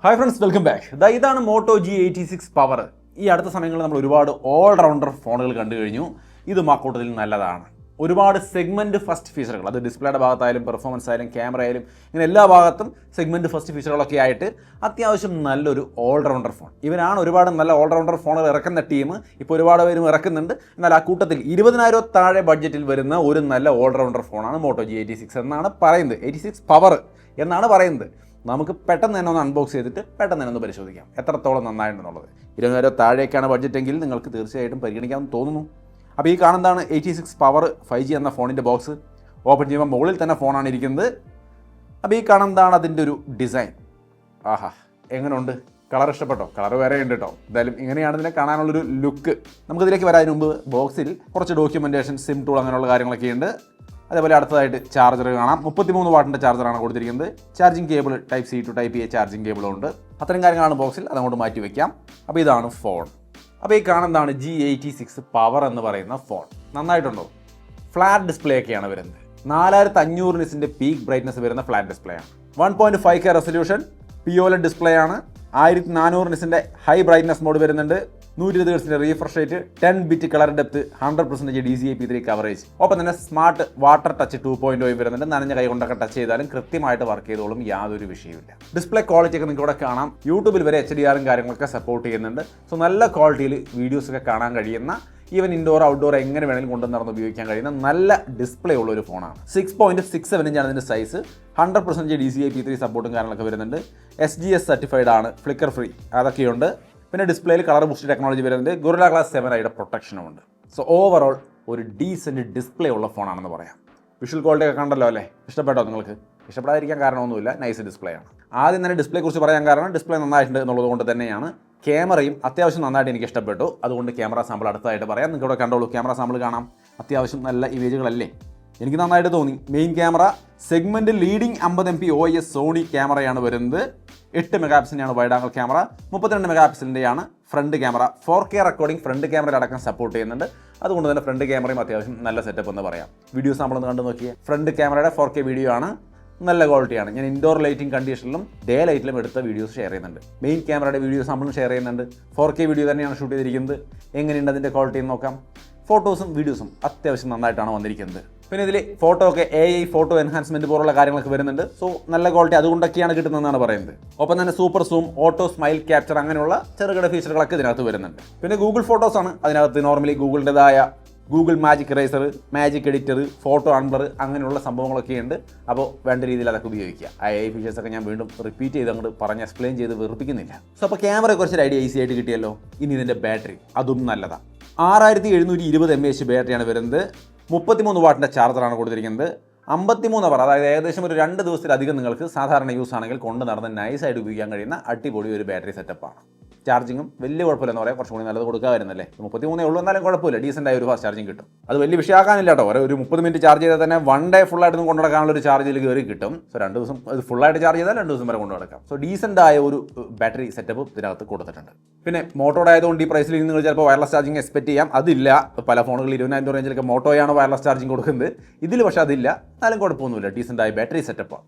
Hi friends, welcome back. ഇതാണ് motto G86 power. ഈ അടുത്ത സമയങ്ങളിൽ നമ്മൾ ഒരുപാട് ഓൾറൗണ്ടർ ഫോണുകൾ കണ്ടു കഴിഞ്ഞു. ഇത് മാക്കൂട്ടത്തിൽ നല്ലതാണ്. ഒരുപാട് സെഗ്മെൻറ്റ് ഫസ്റ്റ് ഫീച്ചറുകൾ, അത് ഡിസ്പ്ലേയുടെ ഭാഗത്തായാലും പെർഫോമൻസ് ആയാലും ക്യാമറ ആയാലും ഇങ്ങനെ എല്ലാ ഭാഗത്തും സെഗ്മെൻറ്റ് ഫസ്റ്റ് ഫീച്ചറുകളൊക്കെ ആയിട്ട് അത്യാവശ്യം നല്ലൊരു ഓൾറൗണ്ടർ ഫോൺ. ഇവരാണ് ഒരുപാട് നല്ല ഓൾറൗണ്ടർ ഫോണുകൾ ഇറക്കുന്ന ടീം. ഇപ്പോൾ ഒരുപാട് പേരും ഇറക്കുന്നുണ്ട്. എന്നാൽ ആ കൂട്ടത്തിൽ 20,000 താഴെ ബഡ്ജറ്റിൽ വരുന്ന ഒരു നല്ല ഓൾറൗണ്ടർ ഫോണാണ് മോട്ടോ G86 എന്നാണ് പറയുന്നത്. 86 പവർ എന്നാണ് പറയുന്നത്. നമുക്ക് പെട്ടെന്ന് തന്നെ ഒന്ന് അൺബോക്സ് ചെയ്തിട്ട് പെട്ടെന്ന് തന്നെ ഒന്ന് പരിശോധിക്കാം എത്രത്തോളം നന്നായിട്ടുണ്ടെന്നുള്ളത്. 20,000 താഴേക്കാണ് ബഡ്ജറ്റെങ്കിൽ നിങ്ങൾക്ക് തീർച്ചയായിട്ടും പരിഗണിക്കാമെന്ന് തോന്നുന്നു. അപ്പോൾ ഈ കാണുന്നതാണ് 86 പവർ 5G എന്ന ഫോണിൻ്റെ ബോക്സ്. ഓപ്പൺ ചെയ്യുമ്പോൾ മുകളിൽ തന്നെ ഫോണാണ് ഇരിക്കുന്നത്. അപ്പോൾ ഈ കാണുന്നതാണ് അതിൻ്റെ ഒരു ഡിസൈൻ. ആഹാ, എങ്ങനെയുണ്ട്? കളർ ഇഷ്ടപ്പെട്ടോ? കളർ വേറെ ഉണ്ട് കേട്ടോ. എന്തായാലും ഇങ്ങനെയാണ് ഇതിനെ കാണാനുള്ളൊരു ലുക്ക്. നമുക്കിതിലേക്ക് വരാതിന് മുമ്പ് ബോക്സിൽ കുറച്ച് ഡോക്യുമെൻറ്റേഷൻ, സിം ടൂൾ അങ്ങനെയുള്ള കാര്യങ്ങളൊക്കെ ഉണ്ട്. അതേപോലെ അടുത്തതായിട്ട് ചാർജർ കാണാം. 33 വാട്ടിൻ്റെ ചാർജറാണ് കൊടുത്തിരിക്കുന്നത്. Charging cable type C to type A charging കേബിളും ഉണ്ട്. അത്രയും കാര്യങ്ങളാണ് ബോക്സിൽ. അതങ്ങോട്ട് മാറ്റി വയ്ക്കാം. അപ്പോൾ ഇതാണ് ഫോൺ. അപ്പോൾ ഈ കാണുന്നതാണ് G86 പവർ എന്ന് പറയുന്ന ഫോൺ. നന്നായിട്ടുണ്ടോ? ഫ്ലാറ്റ് ഡിസ്പ്ലേ ഒക്കെയാണ് വരുന്നത്. 4500 നിറ്റ്സിൻ്റെ പീക്ക് ബ്രൈറ്റ്നസ് വരുന്ന ഫ്ലാറ്റ് ഡിസ്പ്ലേ ആണ്. 1.5K റെസൊല്യൂഷൻ POLED ഡിസ്പ്ലേ ആണ്. 1400 നിറ്റ്സിൻ്റെ ഹൈ ബ്രൈറ്റ്നസ് മോഡ് വരുന്നുണ്ട്. 120 ഹെർട്സിൻ്റെ refresh rate, 10 bit colour depth, 100% DCI-P3 coverage. ഒപ്പം തന്നെ സ്മാർട്ട് വാട്ടർ ടച്ച് 2.0 വരുന്നുണ്ട്. നനഞ്ഞ കൈ കൊണ്ടൊക്കെ ടച്ച് ചെയ്താലും കൃത്യമായിട്ട് വർക്ക് ചെയ്തോളും, യാതൊരു വിഷയമില്ല. ഡിസ്പ്ലേ ക്വാളിറ്റി ഒക്കെ നിങ്ങൾക്ക് ഇവിടെ കാണാം. യൂട്യൂബിൽ വരെ HDR കാര്യങ്ങളൊക്കെ സപ്പോർട്ട് ചെയ്യുന്നുണ്ട്. സോ നല്ല ക്വാളിറ്റിയിൽ വീഡിയോസൊക്കെ കാണാൻ കഴിയുന്ന, ഈവൻ ഇൻഡോർ ഔട്ട്ഡോർ എങ്ങനെ വേണമെങ്കിലും കൊണ്ടു നടന്ന് ഉപയോഗിക്കാൻ കഴിയുന്ന നല്ല ഡിസ്പ്ലേ ഉള്ള ഒരു ഫോണാണ്. 6.67 ഇഞ്ചാണ് ഇതിൻ്റെ സൈസ്. 100% DCI-P3 സപ്പോർട്ടും കാര്യങ്ങളൊക്കെ വരുന്നുണ്ട്. SGS സർട്ടിഫൈഡ് ആണ്, ഫ്ലിക്കർ ഫ്രീ അതൊക്കെയുണ്ട്. പിന്നെ ഡിസ്പ്ലേയിൽ കളർ ബൂസ്റ്റ് ടെക്നോളജി വരുന്നുണ്ട്. ഗൊറില്ല ഗ്ലാസ് 7i പ്രൊട്ടക്ഷനും ഉണ്ട്. സോ ഓവറോൾ ഒരു ഡീസൻറ്റ് ഡിസ്പ്ലേ ഉള്ള ഫോണാണെന്ന് പറയാം. വിഷ്വൽ ക്വാളിറ്റി ഒക്കെ കണ്ടല്ലോ അല്ലേ? ഇഷ്ടപ്പെട്ടോ നിങ്ങൾക്ക്? ഇഷ്ടപ്പെടാതിരിക്കാൻ കാരണമൊന്നുമില്ല, നൈസ് ഡിസ്പ്ലേ ആണ്. ആദ്യം തന്നെ ഡിസ്പ്ലേ കുറിച്ച് പറയാൻ കാരണം ഡിസ്പ്ലേ നന്നായിട്ടുണ്ട് എന്നുള്ളത് കൊണ്ട് തന്നെയാണ്. ക്യാമറയും അത്യാവശ്യം നന്നായിട്ട് എനിക്ക് ഇഷ്ടപ്പെട്ടു. അതുകൊണ്ട് ക്യാമറ സാമ്പിൾ അടുത്തതായിട്ട് പറയാം. നിങ്ങൾക്ക് ഇവിടെ കണ്ടോളൂ, ക്യാമറ സാമ്പിൾ കാണാം. അത്യാവശ്യം നല്ല ഇമേജുകളല്ലേ? എനിക്ക് നന്നായിട്ട് തോന്നി. Main camera segment leading 50MP OIS Sony ക്യാമറയാണ് വരുന്നത്. 8 മെഗാ പിക്സലിൻ്റെയാണ് വൈഡ് ആംഗിൾ ക്യാമറ. 32 മെഗാ പിക്സലിൻ്റെയാണ് front camera. 4K recording front camera അടക്കം സപ്പോർട്ട് ചെയ്യുന്നുണ്ട്. അതുകൊണ്ട് തന്നെ ഫ്രണ്ട് ക്യാമറയും അത്യാവശ്യം നല്ല സെറ്റപ്പ് എന്ന് പറയാം. വീഡിയോസ് നമ്മളൊന്ന് കണ്ടു നോക്കിയേ. ഫ്രണ്ട് ക്യാമറയുടെ 4K വീഡിയോ ആണ്, നല്ല ക്വാളിറ്റിയാണ്. ഞാൻ ഇൻഡോർ ലൈറ്റിംഗ് കണ്ടീഷനിലും ഡേ ലൈറ്റിലും എടുത്ത വീഡിയോസ് ഷെയർ ചെയ്യുന്നുണ്ട്. മെയിൻ ക്യാമറയുടെ വീഡിയോസ് നമ്മളും ഷെയർ ചെയ്യുന്നുണ്ട്. 4K വീഡിയോ തന്നെയാണ് ഷൂട്ട് ചെയ്തിരിക്കുന്നത്. എങ്ങനെയുണ്ട് അതിൻ്റെ ക്വാളിറ്റി എന്ന് നോക്കാം. ഫോട്ടോസും വീഡിയോസും അത്യാവശ്യം നന്നായിട്ടാണ് വന്നിരിക്കുന്നത്. പിന്നെ ഇതിൽ ഫോട്ടോ ഒക്കെ AI ഫോട്ടോ എൻഹാൻസ്മെൻറ്റ് പോലുള്ള കാര്യങ്ങളൊക്കെ വരുന്നുണ്ട്. സോ നല്ല ക്വാളിറ്റി അതുകൊണ്ടൊക്കെയാണ് കിട്ടുന്നതെന്നാണ് പറയുന്നത്. ഒപ്പം തന്നെ super zoom, auto smile capture അങ്ങനെയുള്ള ചെറുകിട ഫീച്ചറുകളൊക്കെ ഇതിനകത്ത് വരുന്നുണ്ട്. പിന്നെ ഗൂഗിൾ ഫോട്ടോസാണ് അതിനകത്ത്. നോർമലി ഗൂഗിളിൻ്റെതായ Google magic eraser, magic editor, photo unblur അങ്ങനെയുള്ള സംഭവങ്ങളൊക്കെ ഉണ്ട്. അപ്പോൾ വേണ്ട രീതിയിൽ അതൊക്കെ ഉപയോഗിക്കുക. AI ഫീച്ചേഴ്സൊക്കെ ഞാൻ വീണ്ടും റിപ്പീറ്റ് ചെയ്ത് അങ്ങോട്ട് പറഞ്ഞ് എക്സ്പ്ലെയിൻ ചെയ്ത് വെറുപ്പിക്കുന്നില്ല. സോ അപ്പോൾ ക്യാമറയെ കുറച്ചൊരു ഐഡിയ ഈസി ആയിട്ട് കിട്ടിയല്ലോ. ഇനി ഇതിൻ്റെ ബാറ്ററി അതും നല്ലതാണ്. 6720 mAh ബാറ്ററിയാണ് വരുന്നത്. 33 വാട്ടിൻ്റെ ചാർജറാണ് കൊടുത്തിരിക്കുന്നത്. 53 അവർ, അതായത് ഏകദേശം ഒരു 2 ദിവസത്തിലധികം നിങ്ങൾക്ക് സാധാരണ യൂസ് ആണെങ്കിൽ കൊണ്ട് നടന്ന് നൈസായിട്ട് ഉപയോഗിക്കാൻ കഴിയുന്ന അടിപൊളി ഒരു ബാറ്ററി സെറ്റപ്പാണ്. ചാർജിങ്ങും വലിയ കുഴപ്പമില്ലെന്ന് പറയാം. കുറച്ചും കൂടി നല്ലത് കൊടുക്കാമായിരുന്നല്ലേ. 33 ഉള്ളൂ, എന്നാലും കുഴപ്പമില്ല. ഡീസൻ്റ് ആയ ഒരു ഫാസ്റ്റ് ചാർജിങ് കിട്ടും. അത് വലിയ വിഷയമാക്കാനില്ല കേട്ടോ. ഒരു 30 മിനിറ്റ് ചാർജ് ചെയ്താൽ തന്നെ 1 ഡേ ഫുള്ളായിട്ടൊന്നും കൊണ്ടു നടക്കാനുള്ള ഒരു ചാർജിൽ കയറി കിട്ടും. സോ 2 ദിവസം അത് ഫുള്ളായിട്ട് ചാർജ് ചെയ്താൽ 2 ദിവസം വരെ കൊണ്ടു നടക്കാം. സോ ഡീസൻ്റ് ആയ ഒരു ബാറ്ററി സെറ്റപ്പ് ഇതിനകത്ത് കൊടുത്തിട്ടുണ്ട്. പിന്നെ മോട്ടോയുടെ ആയതുകൊണ്ട് ഈ പ്രൈസിൽ നിങ്ങൾ ചിലപ്പോൾ വയർലെസ് ചാർജിങ് എക്സ്പെക്ട് ചെയ്യാം. അതില്ല. പല ഫോണുകളിൽ 20,000 റേഞ്ചിലൊക്കെ മോട്ടോയാണ് വയർലെസ് ചാർജിങ് കൊടുക്കുന്നത്. ഇതിൽ പക്ഷേ അതില്ല. എന്നാലും കുഴപ്പമൊന്നുമില്ല. ഡീസൻ്റ് ആയ ബാറ്ററി സെറ്റപ്പാണ്.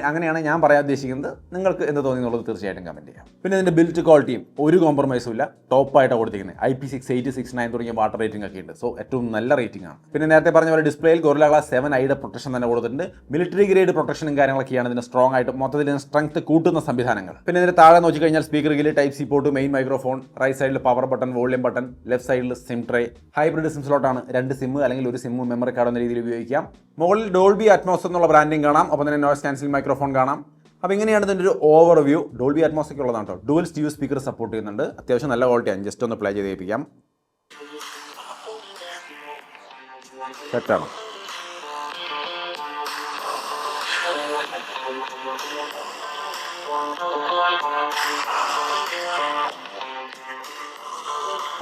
അങ്ങനെയാണ് ഞാൻ പറയാൻ ഉദ്ദേശിക്കുന്നത്. നിങ്ങൾക്ക് എന്ത് തോന്നി എന്നുള്ളത് തീർച്ചയായിട്ടും കമൻറ്റ് ചെയ്യാം. പിന്നെ ഇതിൻ്റെ ബിൽറ്റ് ക്വാളിറ്റിയും ഒരു കോംപ്രമൈസും ഇല്ല. ടോപ്പായിട്ടാണ് കൊടുത്തിരിക്കുന്നത്. IP68, 69 തുടങ്ങിയ വാട്ടർ റേറ്റിംഗ് ഒക്കെ ഉണ്ട്. സോ ഏറ്റവും നല്ല റേറ്റിംഗ് ആണ്. പിന്നെ നേരത്തെ പറഞ്ഞ പോലെ ഡിസ്പ്ലേയിൽ ഗൊറില്ല ഗ്ലാസ് 7i പ്രൊട്ടക്ഷൻ തന്നെ കൊടുത്തിട്ടുണ്ട്. മിലിറ്ററി ഗ്രേഡ് പ്രൊട്ടക്ഷനും കാര്യങ്ങളൊക്കെയാണ് ഇതിന് സ്ട്രോങ് ആയിട്ട് മൊത്തത്തിൽ സ്ട്രെങ്ത് കൂട്ടുന്ന സംവിധാനങ്ങൾ. പിന്നെ ഇതിന് താഴെ നോക്കിക്കഴിഞ്ഞാൽ speaker grill, type C port, main microphone, right സൈഡിൽ power button, volume button, left സൈഡിൽ സിം ട്രേ, ഹൈബ്രിഡ് സിം സ്ലോട്ടാണ്. 2 സിം അല്ലെങ്കിൽ ഒരു സിം മെമ്മറി കാർഡ് എന്ന രീതിയിൽ ഉപയോഗിക്കാം. മുകളിൽ ഡോൾബി അറ്റ്മോസ് എന്നുള്ള ബ്രാൻഡിങ് കാണാം. ഒപ്പം തന്നെ നോയ്സ് ക്യാൻസലിംഗ് മൈക്രോഫോൺ കാണാം. അപ്പോൾ ഇങ്ങനെയാണ് ഇതിൻ്റെ ഒരു ഓവർവ്യൂ. ഡോൾബി അറ്റ്മോസ് ഒക്കെ ഉള്ളതാണ് കേട്ടോ. ഡുവൽ സ്റ്റീരിയോ സ്പീക്കർ സപ്പോർട്ട് ചെയ്യുന്നുണ്ട്. അത്യാവശ്യം നല്ല ക്വാളിറ്റിയാണ്. ജസ്റ്റ് ഒന്ന് പ്ലേ ചെയ്ത് കേൾപ്പിക്കാം. സെറ്റാണ്.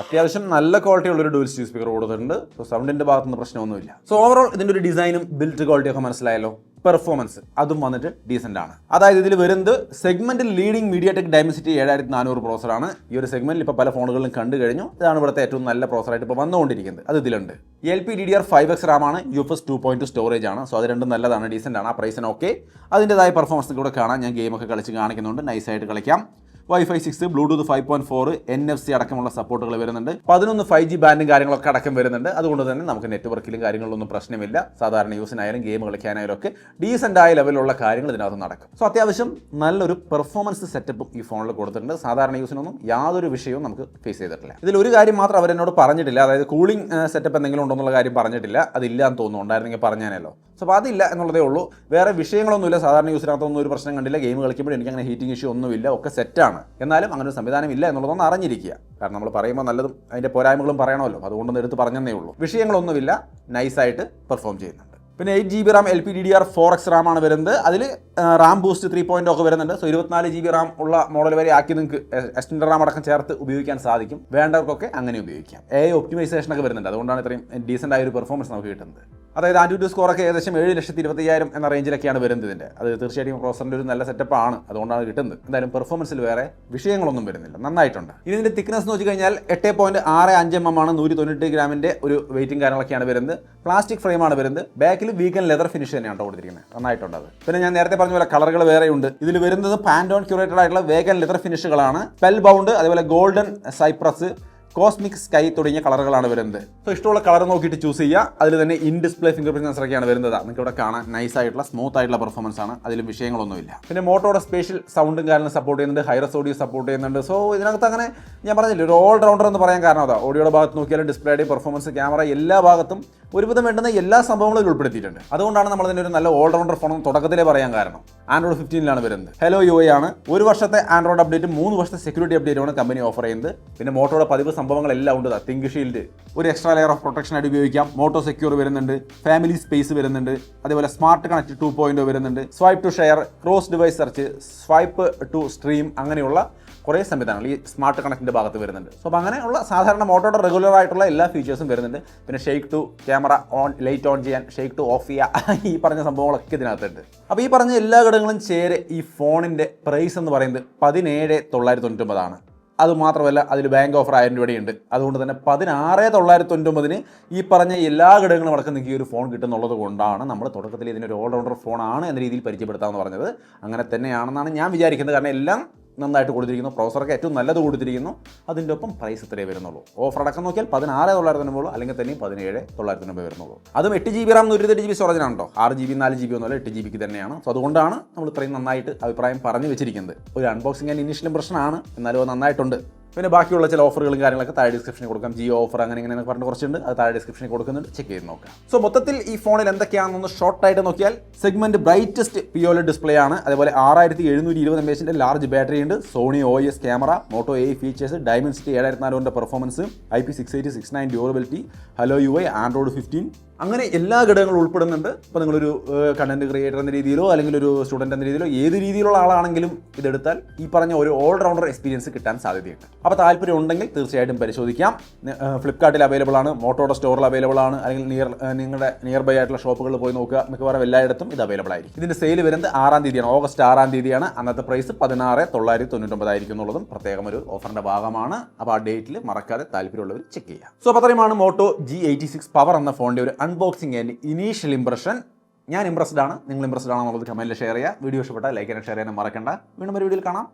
അത്യാവശ്യം നല്ല ക്വാളിറ്റി ഉള്ളൊരു ഡുവൽ സ്റ്റീരിയോ സ്പീക്കർ കൊടുത്തിട്ടുണ്ട്. സോ സൗണ്ടിൻ്റെ ഭാഗത്തുനിന്ന് പ്രശ്നമൊന്നുമില്ല. സോ ഓവറോൾ ഇതിൻ്റെ ഒരു ഡിസൈനും ബിൽറ്റ് ക്വാളിറ്റിയൊക്കെ മനസ്സിലായല്ലോ. പെർഫോമൻസ് അതും വന്നിട്ട് ഡീസൻ്റ് ആണ്. അതായത് ഇതിൽ വരുന്നത് സെഗ്മെന്റിൽ ലീഡിംഗ് MediaTek Dimensity 7400 പ്രോസറാണ്. ഈ ഒരു സെഗ്മെന്റിൽ ഇപ്പോൾ പല ഫോണുകളിലും കണ്ടു കഴിഞ്ഞു. ഇതാണ് ഇവിടുത്തെ ഏറ്റവും നല്ല പ്രോസറായിട്ട് ഇപ്പോൾ വന്നുകൊണ്ടിരിക്കുന്നത്. അത് ഇതിലുണ്ട്. LPDDR5X RAM ആണ്, UFS 2.2 സ്റ്റോറേജ് ആണ്. സോ അത് രണ്ടും നല്ലതാണ്, ഡീസൻ്റ് ആണ്. ആ പ്രൈസിന് ഓക്കെ. അതിൻ്റെതായ പെർഫോമൻസ് കൂടെ കാണാൻ ഞാൻ ഗെയിമൊക്കെ കളിച്ച് കാണിക്കുന്നുണ്ട്. നൈസായിട്ട് കളിക്കാം. Wi-Fi 6, Bluetooth 5.4, NFC അടക്കമുള്ള സപ്പോർട്ടുകൾ വരുന്നുണ്ട്. 11 5G ബാൻഡും കാര്യങ്ങളൊക്കെ അടക്കം വരുന്നുണ്ട്. അതുകൊണ്ട് തന്നെ നമുക്ക് നെറ്റ്വർക്കിലും കാര്യങ്ങളിലൊന്നും പ്രശ്നമില്ല. സാധാരണ യൂസിനായാലും ഗെയിം കളിക്കാനായാലും ഒക്കെ ഡീസൻ്റ് ആയ ലെവലിലുള്ള കാര്യങ്ങൾ ഇതിനകത്ത് നടക്കും. സോ അത്യാവശ്യം നല്ലൊരു പെർഫോമൻസ് സെറ്റപ്പും ഈ ഫോണിൽ കൊടുത്തിട്ടുണ്ട്. സാധാരണ യൂസിനൊന്നും യാതൊരു വിഷയവും നമുക്ക് ഫേസ് ചെയ്തിട്ടില്ല. ഇതിൽ ഒരു കാര്യം മാത്രം അവരെന്നോട് പറഞ്ഞിട്ടില്ല, അതായത് കൂളിംഗ് സെറ്റപ്പ് എന്തെങ്കിലും ഉണ്ടോ എന്നുള്ള കാര്യം പറഞ്ഞിട്ടില്ല. അതില്ല എന്ന് തോന്നുന്നു, ഉണ്ടായിരുന്നെങ്കിൽ പറഞ്ഞാനല്ലോ. സോ അപ്പോൾ അതില്ല എന്നുള്ളതേ ഉള്ളൂ. വേറെ വിഷയങ്ങളൊന്നുമില്ല. സാധാരണ യൂസിനകത്തൊന്നും ഒരു പ്രശ്നം കണ്ടില്ല. ഗെയിം കളിക്കുമ്പോൾ എനിക്ക് അങ്ങനെ ഹീറ്റിംഗ് ഇഷ്യൂ ഒന്നുമില്ല, ഒക്കെ സെറ്റാണ്. എന്നാലും അങ്ങനെ ഒരു സംവിധാനം ഇല്ല എന്നുള്ളതൊന്ന് അറിഞ്ഞിരിക്കുക. കാരണം നമ്മൾ പറയുമ്പോൾ നല്ലതും അതിൻ്റെ പോരായ്മകളും പറയണമല്ലോ, അതുകൊണ്ടൊന്ന് എടുത്ത് പറഞ്ഞതേ ഉള്ളൂ. വിഷയങ്ങളൊന്നുമില്ല, നൈസായിട്ട് പെർഫോം ചെയ്യുന്നുണ്ട്. പിന്നെ 8GB RAM LPDDR4X RAM ആണ് വരുന്നത്. അതിൽ റാം ബൂസ്റ്റ് 3.0 ഒക്കെ വരുന്നുണ്ട്. സോ 24GB RAM ഉള്ള മോഡൽ വരെ ആക്കി നിങ്ങൾക്ക് എക്സ്റ്റൻഡർ റാം അടക്കം ചേർത്ത് ഉപയോഗിക്കാൻ സാധിക്കും. വേണ്ടവർക്കൊക്കെ അങ്ങനെ ഉപയോഗിക്കാം. AI ഒപ്റ്റിമൈസേഷൻ ഒക്കെ വരുന്നുണ്ട്. അതുകൊണ്ടാണ് ഇത്രയും ഡീസൻ്റ് ആയ ഒരു പെർഫോമൻസ് നമുക്ക് കിട്ടുന്നത്. അതായത് ആൻഡ്രോയിഡ് സ്കോറൊക്കെ ഏകദേശം 7,25,000 എന്ന റേഞ്ചിലൊക്കെയാണ് വരുന്നത് ഇതിൻ്റെ. അത് തീർച്ചയായിട്ടും പ്രോസറിൻ്റെ ഒരു നല്ല സെറ്റപ്പ് ആണ്, അതുകൊണ്ടാണ് കിട്ടുന്നത്. എന്തായാലും പെർഫോമൻസിൽ വേറെ വിഷയങ്ങളൊന്നും വരുന്നില്ല, നന്നായിട്ടുണ്ട്. ഇതിൻ്റെ തിക്നെസ് എന്ന് വെച്ച് കഴിഞ്ഞാൽ 8.65 mm ആണ്. 198 ഗ്രാമിൻ്റെ ഒരു വെയിറ്റും കാര്യങ്ങളൊക്കെയാണ് വരുന്നത്. പ്ലാസ്റ്റിക് ഫ്രെയിമാണ് വരുന്നത്. ബാക്കിൽ വീഗൻ ലെതർ ഫിനിഷ് തന്നെയാണ് കൊടുത്തിരിക്കുന്നത്, നന്നായിട്ടുണ്ട് അത്. പിന്നെ ഞാൻ നേരത്തെ പറഞ്ഞ പോലെ കളറുകൾ വേറെയുണ്ട്. ഇതിൽ വരുന്നത് പാൻറ്റോൺ ക്യൂറേറ്റഡ് ആയിട്ടുള്ള വേഗൻ ലെതർ ഫിനിഷുകളാണ്. സ്പെൽ ബൗണ്ട്, അതേപോലെ ഗോൾഡൻ സൈപ്രസ്, കോസ്മിക് സ്കൈ തുടങ്ങിയ കളറുകളാണ് വരുന്നത്. സോ ഇഷ്ടമുള്ള കളർ നോക്കിയിട്ട് ചൂസ് ചെയ്യുക. അതിൽ തന്നെ ഇൻ ഡിസ്പ്ലേ ഫിംഗർ പ്രിന്റ് സെൻസറൊക്കെയാണ് വരുന്നത്. നിങ്ങൾക്ക് ഇവിടെ കാണാൻ നൈസ് ആയിട്ടുള്ള സ്മൂത്ത് ആയിട്ടുള്ള പെർഫോമൻസ് ആണ്, അതിലും വിഷയങ്ങളൊന്നുമില്ല. പിന്നെ മോട്ടോയുടെ സ്പേഷ്യൽ സൗണ്ടും കാര്യങ്ങളും സപ്പോർട്ട് ചെയ്യുന്നുണ്ട്, ഹൈറസ് ഓഡിയോ സപ്പോർട്ട് ചെയ്യുന്നുണ്ട്. സോ ഇതിനകത്ത് അങ്ങനെ ഞാൻ പറഞ്ഞില്ല, ഒരു ഓൾ റൗണ്ടർ എന്ന് പറയാൻ കാരണം അതാ. ഓഡിയോയുടെ ഭാഗത്ത് നോക്കിയാലും ഡിസ്പ്ലേയുടെ പെർഫോമൻസ്, ക്യാമറ, എല്ലാ ഭാഗത്തും ഒരുവിധം വേണ്ടുന്ന എല്ലാ സംഭവങ്ങളും ഉൾപ്പെടുത്തിയിട്ടുണ്ട്. അതുകൊണ്ടാണ് നമ്മൾ ഇതിൻ്റെ ഒരു നല്ല ഓൾ റൗണ്ടർ ഫോൺ തുടക്കത്തിലേ പറയാൻ കാരണം. ആൻഡ്രോയിഡ് 15 വരുന്നത്. ഹലോ UI ആണ്. 1 വർഷത്തെ ആൻഡ്രോയിഡ് അപ്ഡേറ്റ്, 3 വർഷത്തെ സെക്യൂരിറ്റി അപ്ഡേറ്റുമാണ് കമ്പനി ഓഫർ ചെയ്യുന്നത്. പിന്നെ മോട്ടോയുടെ പതിവ് സംഭവങ്ങളെല്ലാം ഉണ്ട്. തിങ്ക് ഷീൽഡ്, ഒരു എക്സ്ട്രാ ലെയർ ഓഫ് പ്രൊട്ടക്ഷൻ ആയിട്ട് ഉപയോഗിക്കാം. മോട്ടോ സെക്യൂർ വരുന്നുണ്ട്. ഫാമിലി സ്പേസ് വരുന്നുണ്ട്. അതേപോലെ സ്മാർട്ട് കണക്ട് 2.0 വരുന്നുണ്ട്. Swipe to share, cross device search, swipe to stream, അങ്ങനെയുള്ള കുറേ സംവിധാനങ്ങൾ ഈ സ്മാർട്ട് കണക്റ്റിൻ്റെ ഭാഗത്ത് വരുന്നുണ്ട്. സോ അപ്പോൾ അങ്ങനെയുള്ള സാധാരണ മോട്ടോയുടെ റെഗുലർ ആയിട്ടുള്ള എല്ലാ ഫീച്ചേഴ്സും വരുന്നുണ്ട്. പിന്നെ shake to camera on, light on ചെയ്യാൻ, ഷെയ്ക്ക് ടു ഓഫ് ചെയ്യുക, ഈ പറഞ്ഞ സംഭവങ്ങളൊക്കെ ഇതിനകത്തുണ്ട്. അപ്പോൾ ഈ പറഞ്ഞ എല്ലാ ഘടകങ്ങളും ചേരെ ഈ ഫോണിൻ്റെ പ്രൈസ് എന്ന് പറയുന്നത് 17,999 ആണ്. അതുമാത്രമല്ല അതിൽ ബാങ്ക് ഓഫർ 1000 രൂപയുണ്ട്. അതുകൊണ്ട് തന്നെ 16,999 ഈ പറഞ്ഞ എല്ലാ ഘടകങ്ങളും അടക്കം നിങ്ങൾക്ക് ഈ ഒരു ഫോൺ കിട്ടുന്നുള്ളത് കൊണ്ടാണ് നമ്മൾ തുടക്കത്തിൽ ഇതിനൊരു ഓൾ റൗണ്ടർ ഫോണാണ് എന്ന രീതിയിൽ പരിചയപ്പെടുത്താമെന്ന് പറഞ്ഞത്. അങ്ങനെ തന്നെയാണെന്നാണ് ഞാൻ വിചാരിക്കുന്നത്. കാരണം എല്ലാം നന്നായിട്ട് കൊടുത്തിരിക്കുന്നു, പ്രോസറൊക്കെ ഏറ്റവും നല്ലത് കൊടുത്തിരിക്കുന്നു. അതിൻ്റെ ഒപ്പം പ്രൈസ് ഇത്രയേ വരുന്നുള്ളൂ. ഓഫർ അടക്കം നോക്കിയാൽ 16,999 അല്ലെങ്കിൽ തന്നെ 17,999 വരുന്നുള്ളൂ. അതും 8GB RAM 128GB സ്റ്റോറേജിനാണ് കേട്ടോ. 6GB 4GB ഒന്നുമല്ല, 8GB തന്നെയാണ്. സോ അതുകൊണ്ടാണ് നമ്മൾ ഇത്രയും നന്നായിട്ട് അഭിപ്രായം പറഞ്ഞു വെച്ചിരിക്കുന്നത്. ഒരു അൺബോക്സിംഗ് ആൻഡ് ഇനീഷ്യൽ ഇംപ്രഷനാണ്, എന്നാലും അത് നന്നായിട്ടുണ്ട്. പിന്നെ ബാക്കിയുള്ള ചില ഓഫറുകളും കാര്യങ്ങളൊക്കെ താഴെ ഡിസ്ക്രിപ്ഷനിൽ കൊടുക്കാം. ജിയോ ഓഫർ അങ്ങനെ ഇങ്ങനെ പറഞ്ഞ് കുറച്ചുണ്ട്, അത് താഴെ ഡിസ്ക്രിപ്ഷനിൽ കൊടുക്കുന്നുണ്ട്, ചെക്ക് ചെയ്ത് നോക്കാം. സോ മൊത്തത്തിൽ ഈ ഫോണിൽ എന്തൊക്കെയാണെന്നൊന്ന് ഷോർട്ടായിട്ട് നോക്കിയാൽ, സെഗ്മെന്റ് ബ്രൈറ്റസ്റ്റ് POLED ഡിസ്പ്ലേ ആണ്. അതേപോലെ 6720 mAh ലാർജ് ബാറ്ററി ഉണ്ട്. Sony OIS camera, Moto AI features, Dimensity 7400 performance, IP6869 durability, hello UI, Android 15, അങ്ങനെ എല്ലാ ഘടകങ്ങളും ഉൾപ്പെടുന്നുണ്ട്. ഇപ്പോൾ നിങ്ങളൊരു കണ്ടന്റ് ക്രിയേറ്റർ എന്ന രീതിയിലോ അല്ലെങ്കിൽ ഒരു സ്റ്റുഡൻറ്റ് എന്ന രീതിയിലോ ഏത് രീതിയിലുള്ള ആളാണെങ്കിലും ഇതെടുത്താൽ ഈ പറഞ്ഞ ഒരു ഓൾ റൗണ്ടർ എക്സ്പീരിയൻസ് കിട്ടാൻ സാധ്യതയുണ്ട്. അപ്പോൾ താല്പര്യം ഉണ്ടെങ്കിൽ തീർച്ചയായിട്ടും പരിശോധിക്കാം. ഫ്ലിപ്കാർട്ടിൽ അവൈലബിൾ ആണ്, മോട്ടോയുടെ സ്റ്റോറിൽ അവൈലബിൾ ആണ്, അല്ലെങ്കിൽ നിങ്ങളുടെ നിയർ ബൈ ആയിട്ടുള്ള ഷോപ്പുകളിൽ പോയി നോക്കുക. മിക്കവാറും എല്ലായിടത്തും ഇത് അവൈലബിൾ ആയിരിക്കും. ഇതിൻ്റെ സെയിൽ വരുന്നത് 6-ാം തീയതിയാണ്, ഓഗസ്റ്റ് 6-ാം തീയതിയാണ്. അന്നത്തെ പ്രൈസ് 16,999 ആയിരിക്കും എന്നുള്ളതും പ്രത്യേകം ഒരു ഓഫറിൻ്റെ ഭാഗമാണ്. അപ്പോൾ ആ ഡേറ്റിൽ മറക്കാതെ താല്പര്യമുള്ളവർ ചെക്ക് ചെയ്യുക. സോ അപ്പോൾ അത്രയുമാണ് മോട്ടോ G86 പവർ എന്ന ഫോണിൻ്റെ ഒരു അൺബോക്സിംഗ് ആൻഡ് ഇനീഷ്യൽ ഇംപ്രഷൻ. ഞാൻ ഇംപ്രസ്ഡ് ആണ്, നിങ്ങൾ ഇംപ്രസ്ഡ് ആണെന്നുള്ളത് കമൻറ്റിൽ ഷെയർ ചെയ്യുക. വീഡിയോ ഇഷ്ടപ്പെട്ടാൽ ലൈക്ക് ചെയ്യാൻ ഷെയർ ചെയ്യാൻ മറക്കണ്ട. വീണ്ടും ഒരു വീഡിയോയിൽ കാണാം.